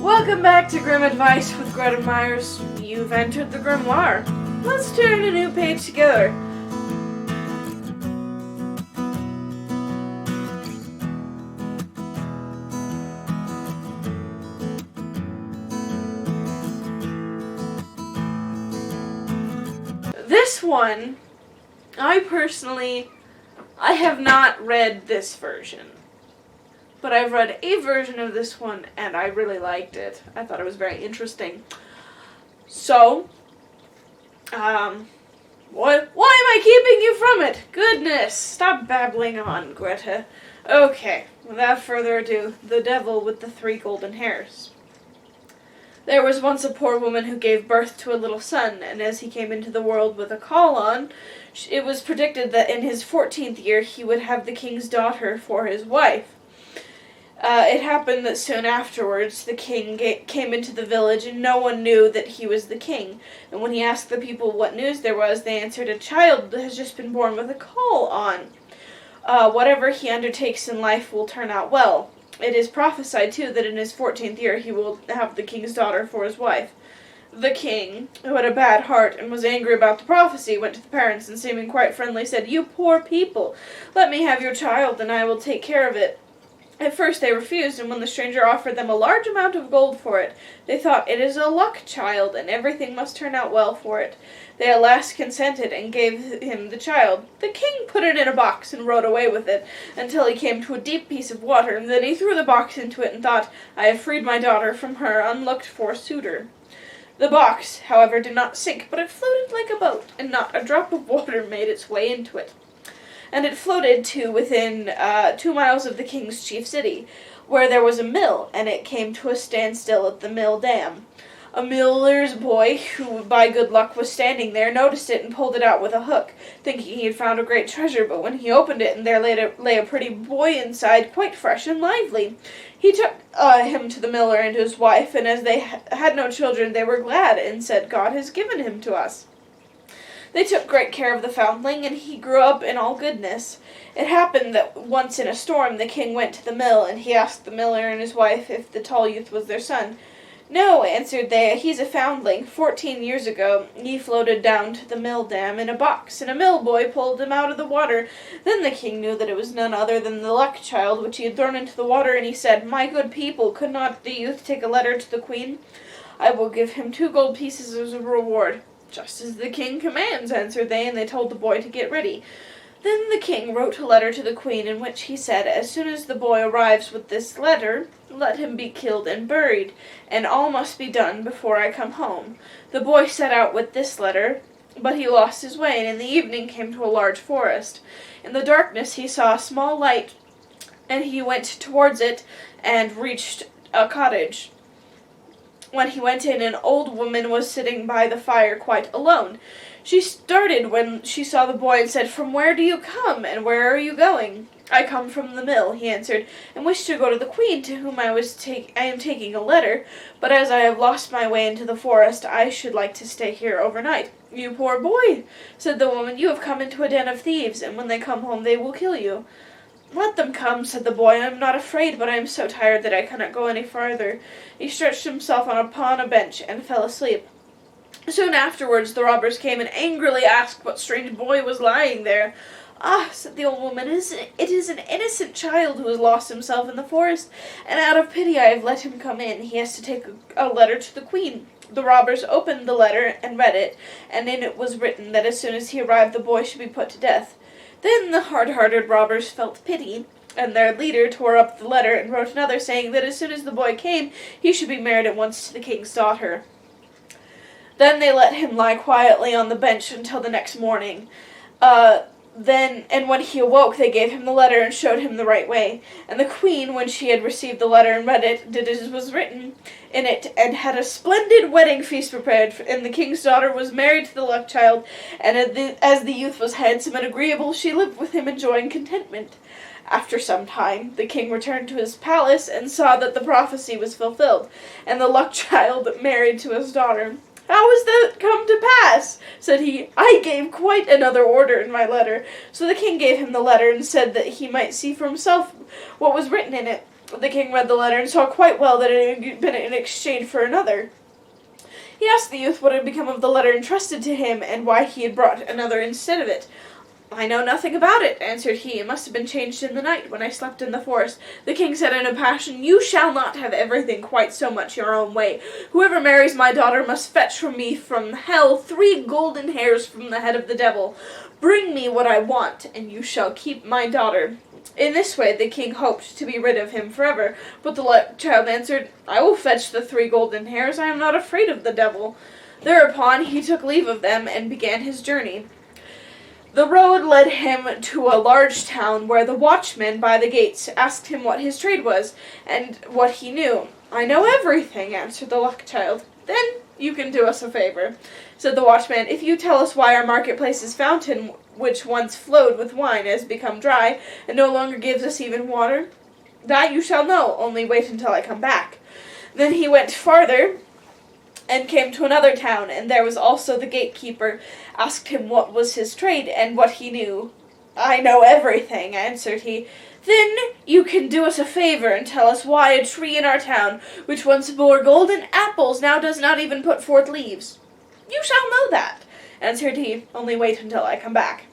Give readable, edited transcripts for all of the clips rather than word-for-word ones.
Welcome back to Grim Advice with Gretta Myers. You've entered the grimoire. Let's turn a new page together. This one, I have not read this version. But I've read a version of this one, and I really liked it. I thought it was very interesting. So, why am I keeping you from it? Goodness, stop babbling on, Greta. Okay, without further ado, The Devil with the Three Golden Hairs. There was once a poor woman who gave birth to a little son, and as he came into the world with a caul on, it was predicted that in his 14th year he would have the king's daughter for his wife. It happened that soon afterwards the king came into the village and no one knew that he was the king. And when he asked the people what news there was, they answered, "A child has just been born with a caul on. Whatever he undertakes in life will turn out well." It is prophesied, too, that in his 14th year he will have the king's daughter for his wife. The king, who had a bad heart and was angry about the prophecy, went to the parents and, seeming quite friendly, said, "You poor people, let me have your child and I will take care of it." At first they refused, and when the stranger offered them a large amount of gold for it, they thought, "It is a luck child, and everything must turn out well for it." They at last consented, and gave him the child. The king put it in a box and rode away with it, until he came to a deep piece of water, and then he threw the box into it and thought, "I have freed my daughter from her unlooked-for suitor." The box, however, did not sink, but it floated like a boat, and not a drop of water made its way into it. And it floated to within 2 miles of the king's chief city, where there was a mill, and it came to a standstill at the mill dam. A miller's boy, who by good luck was standing there, noticed it and pulled it out with a hook, thinking he had found a great treasure, but when he opened it, and there lay a pretty boy inside, quite fresh and lively. He took him to the miller and his wife, and as they had no children, they were glad, and said, "God has given him to us." They took great care of the foundling, and he grew up in all goodness. It happened that once in a storm the king went to the mill, and he asked the miller and his wife if the tall youth was their son. "No," answered they, "he's a foundling. 14 years ago he floated down to the mill dam in a box, and a mill boy pulled him out of the water." Then the king knew that it was none other than the luck child which he had thrown into the water, and he said, "My good people, could not the youth take a letter to the queen? I will give him 2 gold pieces as a reward." "Just as the king commands," answered they, and they told the boy to get ready. Then the king wrote a letter to the queen, in which he said, "As soon as the boy arrives with this letter, let him be killed and buried, and all must be done before I come home." The boy set out with this letter, but he lost his way, and in the evening came to a large forest. In the darkness he saw a small light, and he went towards it and reached a cottage. When he went in, an old woman was sitting by the fire quite alone. She started when she saw the boy and said, "From where do you come, and where are you going?" "I come from the mill," he answered, "and wish to go to the queen, to whom I am taking a letter, but as I have lost my way into the forest, I should like to stay here overnight." "You poor boy," said the woman, "you have come into a den of thieves, and when they come home they will kill you." "Let them come," said the boy. "I am not afraid, but I am so tired that I cannot go any farther." He stretched himself upon a bench and fell asleep. Soon afterwards the robbers came and angrily asked what strange boy was lying there. "Ah," said the old woman, "it is an innocent child who has lost himself in the forest, and out of pity I have let him come in. He has to take a letter to the queen." The robbers opened the letter and read it, and in it was written that as soon as he arrived the boy should be put to death. Then the hard-hearted robbers felt pity, and their leader tore up the letter and wrote another, saying that as soon as the boy came, he should be married at once to the king's daughter. Then they let him lie quietly on the bench until the next morning. When he awoke, they gave him the letter and showed him the right way. And the queen, when she had received the letter and read it, did as was written in it, and had a splendid wedding feast prepared, and the king's daughter was married to the luck child, and as the youth was handsome and agreeable, she lived with him enjoying contentment. After some time, the king returned to his palace, and saw that the prophecy was fulfilled, and the luck child married to his daughter. "How has that come to pass?" said he. "I gave quite another order in my letter." So the king gave him the letter, and said that he might see for himself what was written in it. The king read the letter and saw quite well that it had been in exchange for another. He asked the youth what had become of the letter entrusted to him, and why he had brought another instead of it. "I know nothing about it," answered he. "It must have been changed in the night, when I slept in the forest." The king said in a passion, "You shall not have everything quite so much your own way. Whoever marries my daughter must fetch for me from hell 3 golden hairs from the head of the devil. Bring me what I want, and you shall keep my daughter." In this way the king hoped to be rid of him forever, but the child answered, "I will fetch the 3 golden hairs. I am not afraid of the devil." Thereupon he took leave of them and began his journey. The road led him to a large town, where the watchman by the gates asked him what his trade was, and what he knew. "I know everything," answered the luck child. "Then you can do us a favor," said the watchman. "If you tell us why our marketplace's fountain, which once flowed with wine, has become dry, and no longer gives us even water, that you shall know, only wait until I come back." Then he went farther, and came to another town, and there was also the gatekeeper, asked him what was his trade, and what he knew. "I know everything," answered he. "Then you can do us a favor, and tell us why a tree in our town, which once bore golden apples, now does not even put forth leaves." "You shall know that," answered he, "only wait until I come back."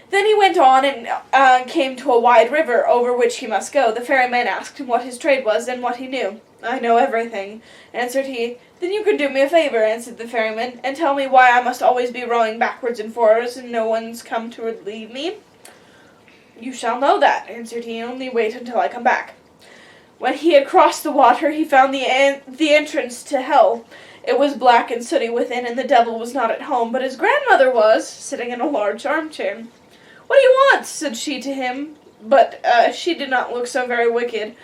Then he went on, and came to a wide river, over which he must go. The ferryman asked him what his trade was, and what he knew. "I know everything," answered he. "Then you can do me a favor," answered the ferryman, "and tell me why I must always be rowing backwards and forwards, and no one's come to relieve me." "You shall know that," answered he, "only wait until I come back." When he had crossed the water, he found the entrance to hell. It was black and sooty within, and the devil was not at home, but his grandmother was, sitting in a large armchair. "What do you want?" said she to him, but she did not look so very wicked.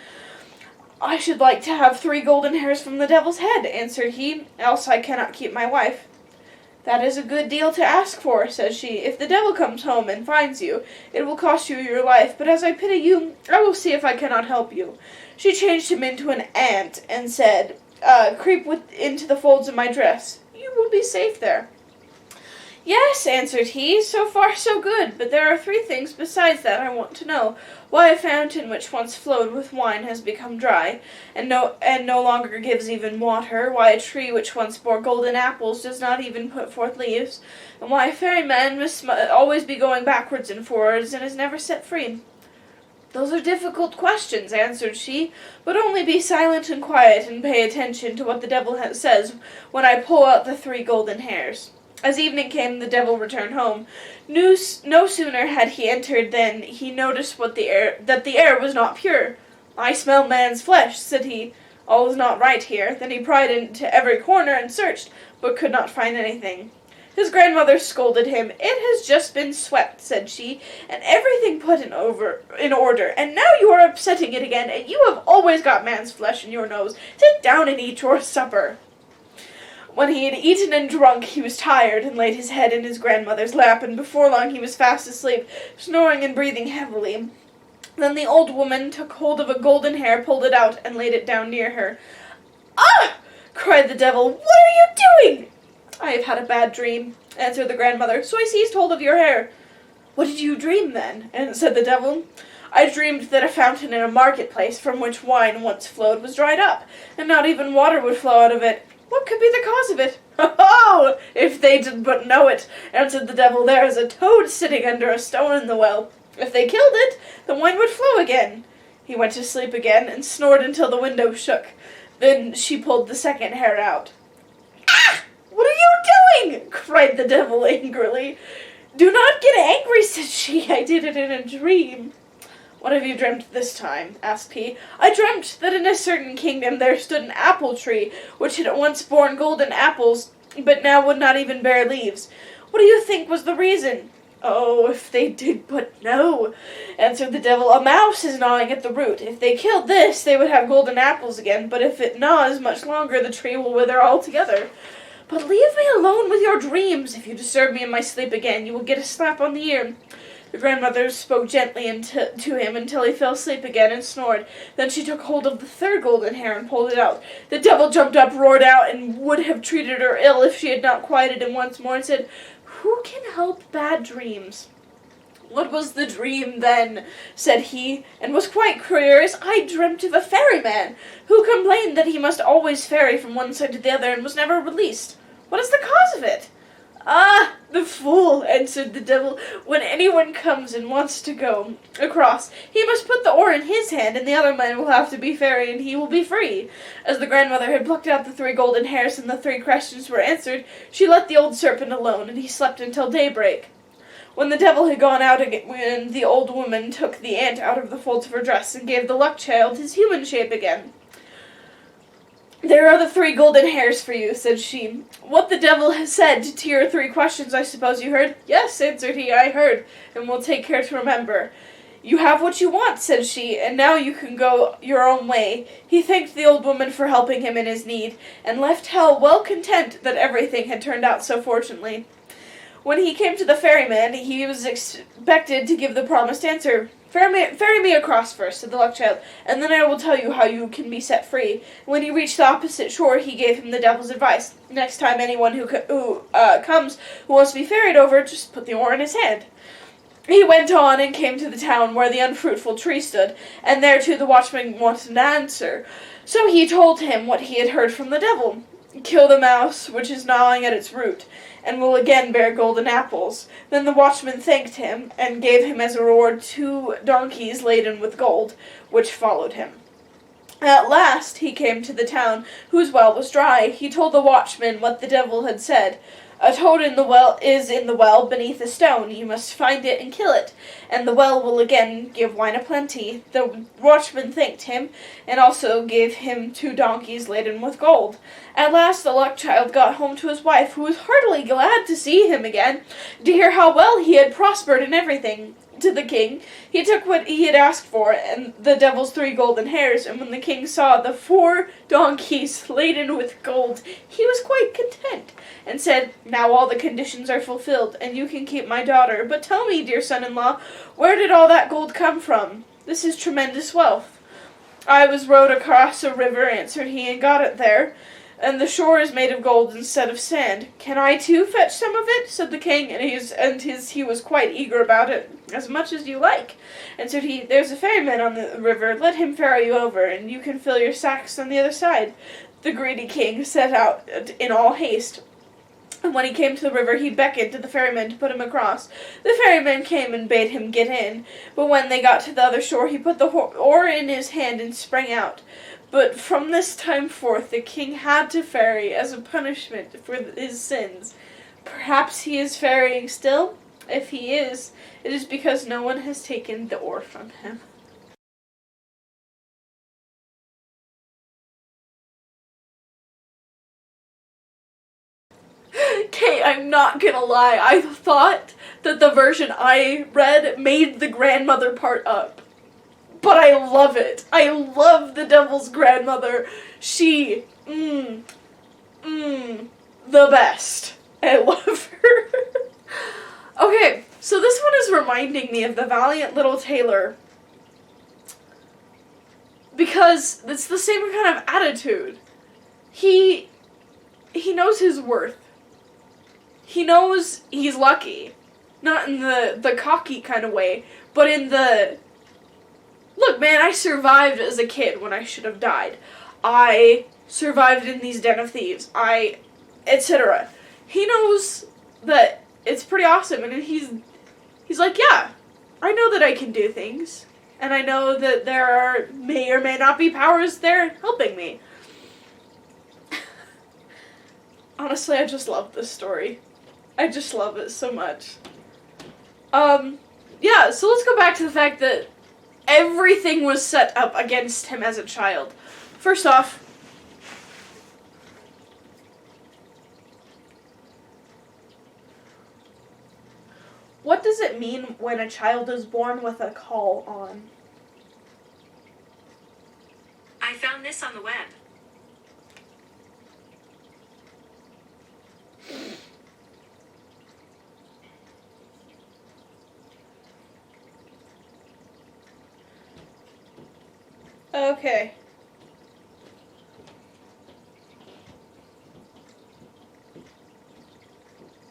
"I should like to have 3 golden hairs from the devil's head," answered he, "else I cannot keep my wife." "That is a good deal to ask for," said she. "If the devil comes home and finds you, it will cost you your life, but as I pity you, I will see if I cannot help you." She changed him into an ant, and said, "Creep into the folds of my dress. You will be safe there." "Yes," answered he, "so far so good, but there are 3 things besides that I want to know. Why a fountain which once flowed with wine has become dry, and no longer gives even water, why a tree which once bore golden apples does not even put forth leaves, and why a ferryman must always be going backwards and forwards, and is never set free." "Those are difficult questions," answered she, "but only be silent and quiet, and pay attention to what the devil says when I pull out the 3 golden hairs." As evening came, the devil returned home. No sooner had he entered than he noticed that the air was not pure. "I smell man's flesh," said he. "All is not right here." Then he pried into every corner and searched, but could not find anything. His grandmother scolded him. "It has just been swept," said she, "and everything put in order, and now you are upsetting it again, and you have always got man's flesh in your nose. Sit down and eat your supper." When he had eaten and drunk, he was tired, and laid his head in his grandmother's lap, and before long he was fast asleep, snoring and breathing heavily. Then the old woman took hold of a golden hair, pulled it out, and laid it down near her. "Ah!" cried the devil, "what are you doing?" "I have had a bad dream," answered the grandmother, "so I seized hold of your hair." "What did you dream, then?" said the devil. "I dreamed that a fountain in a marketplace, from which wine once flowed, was dried up, and not even water would flow out of it. What could be the cause of it?" "Oh, if they did but know it," answered the devil, "there is a toad sitting under a stone in the well. If they killed it, the wine would flow again." He went to sleep again, and snored until the window shook. Then she pulled the 2nd hair out. "Ah! What are you doing?" cried the devil angrily. "Do not get angry," said she. "I did it in a dream." "What have you dreamt this time?" asked he. "I dreamt that in a certain kingdom there stood an apple tree, which had once borne golden apples, but now would not even bear leaves. What do you think was the reason?" "Oh, if they did but know," answered the devil. "A mouse is gnawing at the root. If they killed this, they would have golden apples again, but if it gnaws much longer, the tree will wither altogether. But leave me alone with your dreams. If you disturb me in my sleep again, you will get a slap on the ear." The grandmother spoke gently to him until he fell asleep again and snored. Then she took hold of the 3rd golden hair and pulled it out. The devil jumped up, roared out, and would have treated her ill if she had not quieted him once more, and said, "Who can help bad dreams?" "What was the dream, then?" said he, and was quite curious. "I dreamt of a ferryman, who complained that he must always ferry from one side to the other, and was never released. What is the cause of it?" "Ah, the fool," answered the devil. "When anyone comes and wants to go across, he must put the oar in his hand, and the other man will have to be ferried, and he will be free." As the grandmother had plucked out the 3 golden hairs, and the 3 questions were answered, she let the old serpent alone, and he slept until daybreak. When the devil had gone out again, the old woman took the ant out of the folds of her dress, and gave the luck child his human shape again. "There are the 3 golden hairs for you," said she. "What the devil has said to your 3 questions, I suppose you heard?" "Yes," answered he, "I heard, and will take care to remember." "You have what you want," said she, "and now you can go your own way." He thanked the old woman for helping him in his need, and left hell well content that everything had turned out so fortunately. When he came to the ferryman, he was expected to give the promised answer. Ferry me across first," said the luck child, "and then I will tell you how you can be set free." When he reached the opposite shore, he gave him the devil's advice. "Next time anyone who comes who wants to be ferried over, just put the oar in his hand." He went on and came to the town where the unfruitful tree stood, and there too the watchman wanted an answer. So he told him what he had heard from the devil. "Kill the mouse which is gnawing at its root, and will again bear golden apples." Then the watchman thanked him, and gave him as a reward 2 donkeys laden with gold, which followed him. At last he came to the town, whose well was dry. He told the watchman what the devil had said. "A toad is in the well beneath a stone. You must find it and kill it, and the well will again give wine aplenty." The watchman thanked him, and also gave him 2 donkeys laden with gold. At last the luck child got home to his wife, who was heartily glad to see him again, to hear how well he had prospered in everything. To the king he took what he had asked for, and the devil's 3 golden hairs, and when the king saw the 4 donkeys laden with gold, he was quite content, and said, "Now all the conditions are fulfilled, and you can keep my daughter. But tell me, dear son-in-law, where did all that gold come from? This is tremendous wealth." "I was rowed across a river," answered he, "and got it there, and the shore is made of gold instead of sand." "Can I too fetch some of it?" said the king, and he was quite eager about it. "As much as you like," answered he. "There's a ferryman on the river. Let him ferry you over, and you can fill your sacks on the other side." The greedy king set out in all haste, and when he came to the river, he beckoned to the ferryman to put him across. The ferryman came and bade him get in, but when they got to the other shore, he put the oar in his hand and sprang out. But from this time forth the king had to ferry as a punishment for his sins. Perhaps he is ferrying still? If he is, it is because no one has taken the oar from him. Okay, I'm not gonna lie, I thought that the version I read made the grandmother part up. But I love it. I love the devil's grandmother. She, the best. I love her. Okay, so this one is reminding me of the valiant little tailor, because it's the same kind of attitude. He knows his worth. He knows he's lucky. Not in the cocky kind of way, but in the, look, man, I survived as a kid when I should have died. I survived in these den of thieves. Etc. He knows that it's pretty awesome, and he's like, yeah, I know that I can do things, and I know that there may or may not be powers there helping me. Honestly, I just love this story. I just love it so much. Yeah, so let's go back to the fact that everything was set up against him as a child. First off, what does it mean when a child is born with a call on? I found this on the web. Okay.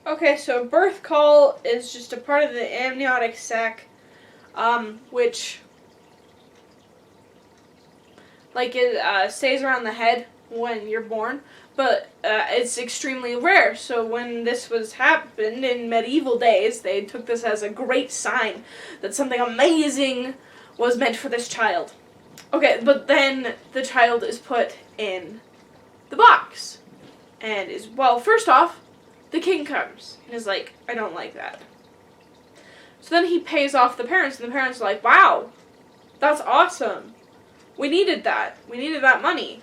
Okay, so birth call is just a part of the amniotic sac, which, like, it stays around the head when you're born, but it's extremely rare. So when this was happened in medieval days, they took this as a great sign that something amazing was meant for this child. Okay, but then the child is put in the box, and is, well, first off, the king comes and is like, I don't like that. So then he pays off the parents, and the parents are like, wow, that's awesome. We needed that. We needed that money.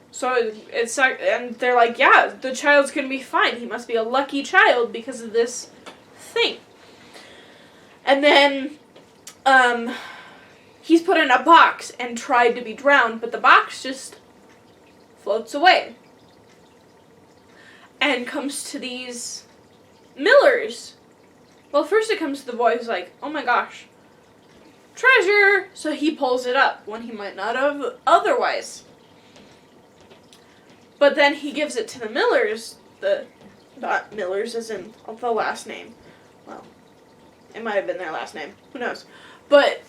So it's, and they're like, yeah, the child's gonna be fine. He must be a lucky child because of this thing. And then, he's put in a box and tried to be drowned, but the box just floats away. And comes to these millers. Well, first it comes to the boy who's like, oh my gosh, treasure! So he pulls it up when he might not have otherwise. But then he gives it to the millers, not millers as in the last name. Well, it might have been their last name. Who knows? But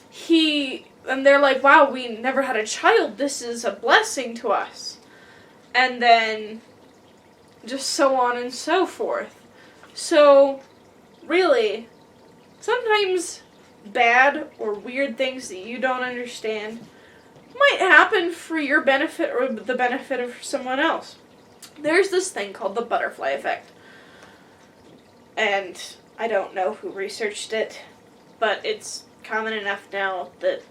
and they're like, wow, we never had a child. This is a blessing to us. And then just so on and so forth. So, really, sometimes bad or weird things that you don't understand might happen for your benefit or the benefit of someone else. There's this thing called the butterfly effect. And I don't know who researched it, but it's common enough now that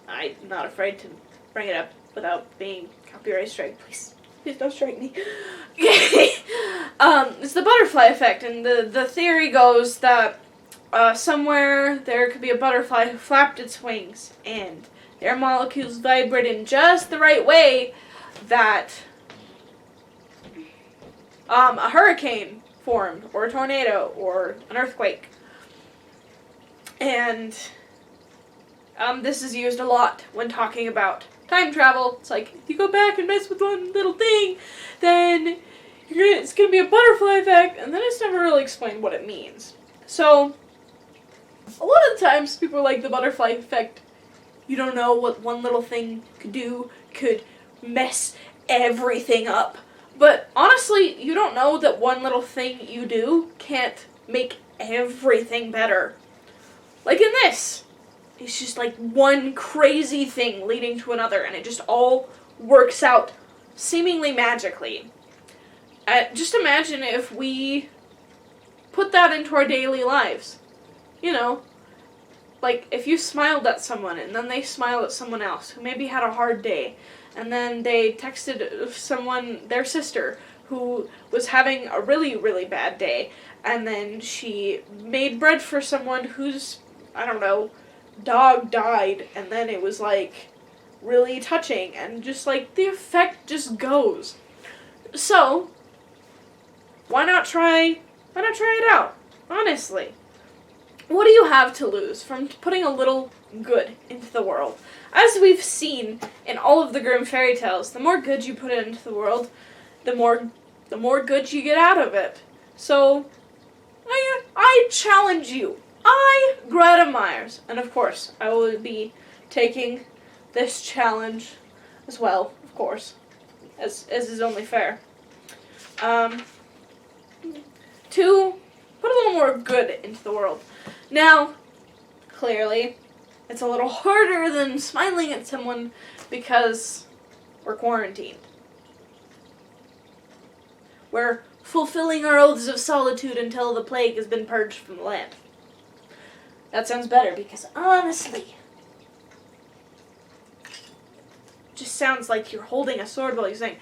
I'm not afraid to bring it up without being copyright strike. Please don't strike me. It's the butterfly effect, and the theory goes that somewhere there could be a butterfly who flapped its wings, and their molecules vibrate in just the right way that a hurricane formed, or a tornado, or an earthquake. And this is used a lot when talking about time travel. It's like, if you go back and mess with one little thing, then it's going to be a butterfly effect, and then it's never really explained what it means. So, a lot of the times, people are like, the butterfly effect, you don't know what one little thing could mess everything up. But honestly, you don't know that one little thing you do can't make everything better. Like in this. It's just like one crazy thing leading to another, and it just all works out seemingly magically. Just imagine if we put that into our daily lives. You know, like if you smiled at someone and then they smiled at someone else who maybe had a hard day, and then they texted someone, their sister, who was having a really, really bad day, and then she made bread for someone whose, I don't know, dog died, and then it was like really touching, and just like the effect just goes. So why not try it out? Honestly, what do you have to lose from putting a little good into the world? As we've seen in all of the Grimm fairy tales, the more good you put into the world, the more good you get out of it. So I challenge you. I, Gretta Myers, and of course, I will be taking this challenge as well, of course, as is only fair, to put a little more good into the world. Now, clearly, it's a little harder than smiling at someone because we're quarantined. We're fulfilling our oaths of solitude until the plague has been purged from the land. That sounds better because, honestly, it just sounds like you're holding a sword while you're saying,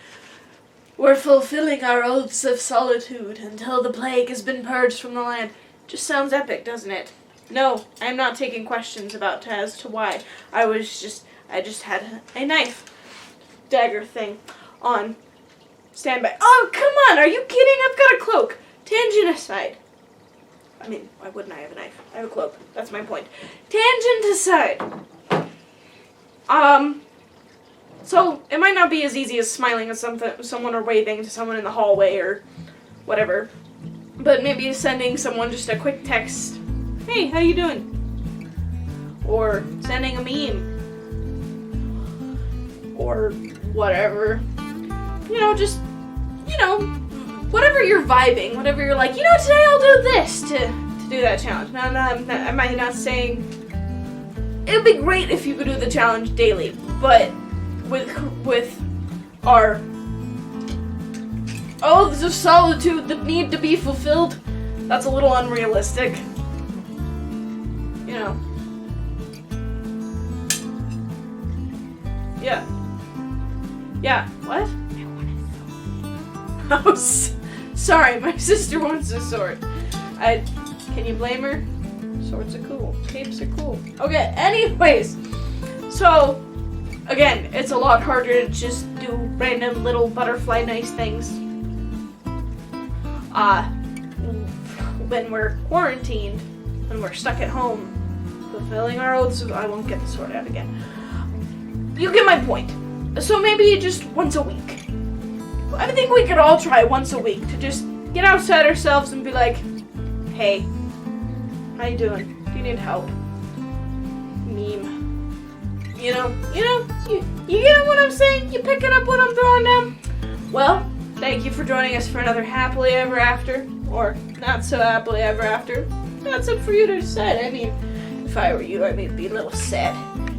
we're fulfilling our oaths of solitude until the plague has been purged from the land. Just sounds epic, doesn't it? No, I'm not taking questions as to why. I just had a knife dagger thing on standby. Oh, come on, are you kidding? I've got a cloak. Tangent aside. I mean, why wouldn't I have a knife? I have a cloak. That's my point. Tangent aside. So, it might not be as easy as smiling at someone or waving to someone in the hallway or whatever. But maybe sending someone just a quick text, hey, how you doing? Or sending a meme. Or whatever. Just, whatever you're vibing, whatever you're like, today I'll do this to do that challenge. Now, am I not saying it would be great if you could do the challenge daily, but with our oaths of solitude that need to be fulfilled, that's a little unrealistic. Yeah. Yeah, what? Oh, sorry, my sister wants a sword. Can you blame her? Swords are cool. Capes are cool. Okay, anyways. So, again, it's a lot harder to just do random little butterfly nice things. When we're quarantined, when we're stuck at home, fulfilling our oaths I won't get the sword out again. You get my point. So maybe just once a week. I think we could all try once a week to just get outside ourselves and be like, hey, how you doing? Do you need help? Meme. You get what I'm saying? You picking up what I'm throwing down? Well, thank you for joining us for another happily ever after, or not so happily ever after. That's up for you to decide. I mean, if I were you, I'd be a little sad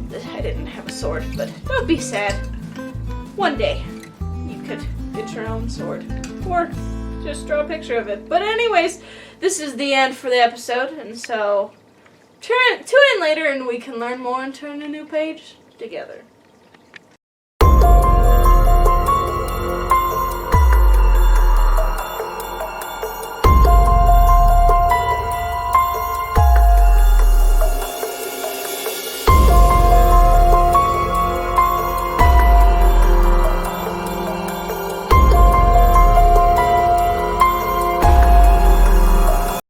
that I didn't have a sword, but don't be sad. One day, you could get your own sword, or just draw a picture of it. But anyways, this is the end for the episode, and so tune in later and we can learn more and turn a new page together.